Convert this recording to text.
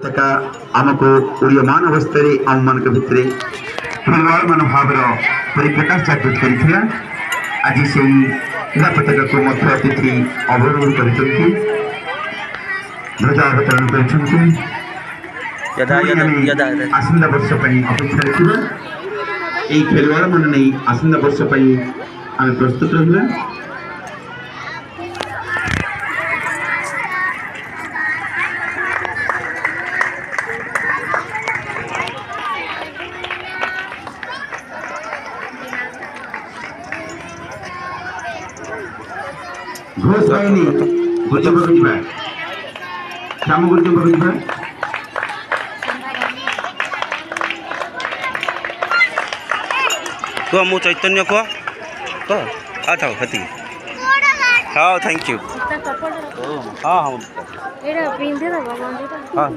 तका आमको उड़ीयमान अवस्था आम मान भितर खेलवाड़ मनोभावर परिप्रकाश जागृत कर आज से क्रीड़ा पताका को मध्य अतिथि अवरोहण कर ध्वजा अवतरण आसंदा वर्ष अपेक्षा रखा खेलवाड़ मान नहीं आसंदा वर्ष आम प्रस्तुत रहा। घोष बाहिनी गुर्जर श्याम गुर्जर कह मु चैतन्य कह था हती हाँ थैंक यू हाँ हाँ हाँ